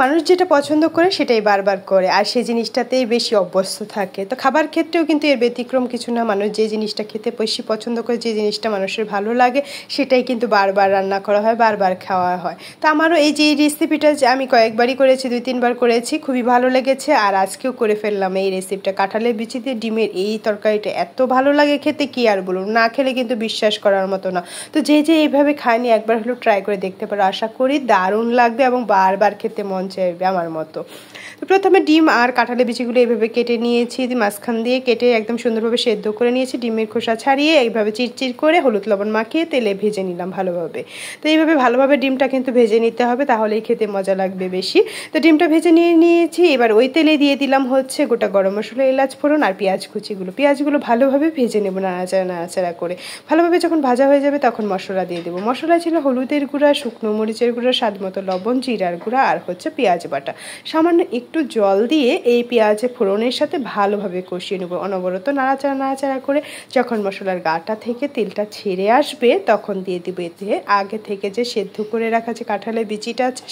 মানুষ যেটা পছন্দ করে সেটাই বারবার করে, আর সেই জিনিসটাতেই বেশি অভ্যস্ত থাকে। তো খাবার ক্ষেত্রেও কিন্তু এর ব্যতিক্রম কিছু না। মানুষ যে জিনিসটা খেতে বেশি পছন্দ করে, যে জিনিসটা মানুষের ভালো লাগে, সেটাই কিন্তু বারবার রান্না করা হয়, বারবার খাওয়া হয়। তো আমারও এই যে এই রেসিপিটা যে আমি কয়েকবারই করেছি, 2-3 বার করেছি, খুবই ভালো লেগেছে। আর আজকেও করে ফেললাম এই রেসিপিটা। কাঁঠালের বিচি দিয়ে ডিমের এই তরকারিটা এত ভালো লাগে খেতে, কি আর বলুন, না খেলে কিন্তু বিশ্বাস করার মতো না। তো যে এইভাবে খায়নি, একবার হলেও ট্রাই করে দেখতে পারো। আশা করি দারুণ লাগবে এবং বারবার খেতে মন চাইবে আমার মতো। তো প্রথমে ডিম আর কাঁঠালের বিচিগুলো এইভাবে কেটে নিয়েছি, মাঝখান দিয়ে কেটে একদম সুন্দরভাবে সেদ্ধ করে নিয়েছি। ডিমের খোসা ছাড়িয়ে এইভাবে চিরচির করে হলুদ লবণ মাখিয়ে তেলে ভেজে নিলাম ভালোভাবে। তো এইভাবে ভালোভাবে ডিমটা কিন্তু ভেজে নিতে হবে, তাহলেই খেতে মজা লাগবে বেশি। তো ডিমটা ভেজে নিয়েছি। এবার ওই তেলে দিয়ে দিলাম হচ্ছে গোটা গরম মশলা, এলাচ ফোড়ন আর পেঁয়াজ কুচিগুলো। পেঁয়াজগুলো ভালোভাবে ভেজে নেবো নাড়াচাড়া করে। ভালোভাবে যখন ভাজা হয়ে যাবে তখন মশলা দিয়ে দেবো। মশলা ছিল হলুদের গুঁড়া, শুকনো মরিচের গুঁড়া, স্বাদ মতো লবণ, জিরার গুঁড়া আর হচ্ছে পেঁয়াজ বাটা। সামান্য একটু জল দিয়ে এই পেঁয়াজে ফোড়নের সাথে ভালোভাবে কষিয়ে নেবো, অনবরত নাড়াচাড়া করে। যখন মশলার গাটা থেকে তেলটা ছেড়ে আসবে তখন দিয়ে দেবো এতে আগে থেকে যে সেদ্ধ করে রাখা যে কাঁঠালের বিচিটা আছে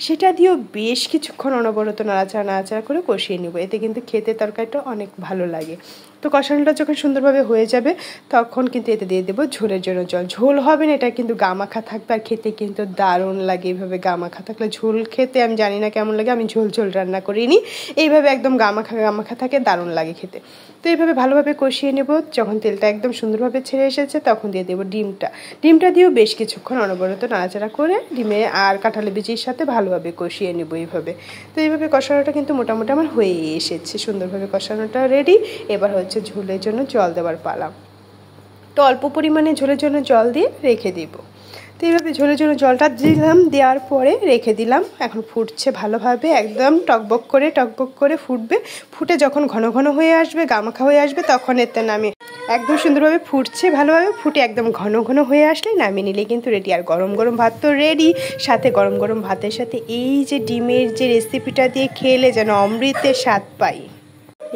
সেটা দিয়েও বেশ কিছুক্ষণ অনবরত নাড়াচাড়া করে কষিয়ে নেবো। এতে কিন্তু খেতে তরকারিটা অনেক ভালো লাগে। তো কষানোটা যখন সুন্দরভাবে হয়ে যাবে তখন কিন্তু এতে দিয়ে দেবো ঝোলের জন্য জল। ঝোল হবে না, এটা কিন্তু গামাখা থাকবে আর খেতে কিন্তু দারুণ লাগে। এইভাবে গামাখা থাকলে, ঝোল খেতে আমি জানি না কেমন লাগে, আমি ঝোল রান্না করিনি। এইভাবে একদম গামাখা থাকে, দারুণ লাগে খেতে। তো এইভাবে ভালোভাবে কষিয়ে নেব। যখন তেলটা একদম সুন্দরভাবে ছেড়ে এসেছে তখন দিয়ে দেবো ডিমটা দিয়েও বেশ কিছুক্ষণ অনবরত নাড়াচাড়া করে ডিমে আর কাঁঠালের বিচির সাথে ভালোভাবে কষিয়ে নেব এইভাবে। তো এইভাবে কষানোটা কিন্তু মোটামুটি আমার হয়ে এসেছে, সুন্দরভাবে কষানোটা রেডি। এবার হচ্ছে ঝোলের জন্য জল দেওয়ার পালা। তো অল্প পরিমাণে ঝোলের জন্য জল দিয়ে রেখে দিব। তো এইভাবে ঝোলের জন্য জলটা দিলাম, দেওয়ার পরে রেখে দিলাম। এখন ফুটছে ভালোভাবে, একদম টকবক করে ফুটবে। ফুটে যখন ঘন হয়ে আসবে, গামাখা হয়ে আসবে, তখন এতে নামিয়ে একদম সুন্দরভাবে ফুটছে ভালোভাবে। ফুটে একদম ঘন হয়ে আসলে নামিয়ে নিলে কিন্তু রেডি। আর গরম ভাত তো রেডি। সাথে গরম ভাতের সাথে এই যে ডিমের যে রেসিপিটা দিয়ে খেলে যেন অমৃতের স্বাদ পাই।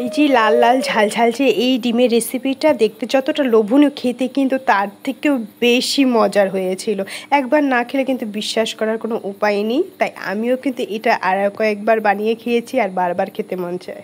এই যে লাল ঝাল যে এই ডিমের রেসিপিটা দেখতে যতটা লোভনীয়, খেতে কিন্তু তার থেকেও বেশি মজার হয়েছিল। একবার না খেলে কিন্তু বিশ্বাস করার কোনো উপায় নেই। তাই আমিও কিন্তু এটা আর কয়েকবার বানিয়ে খেয়েছি আর বারবার খেতে মন চায়।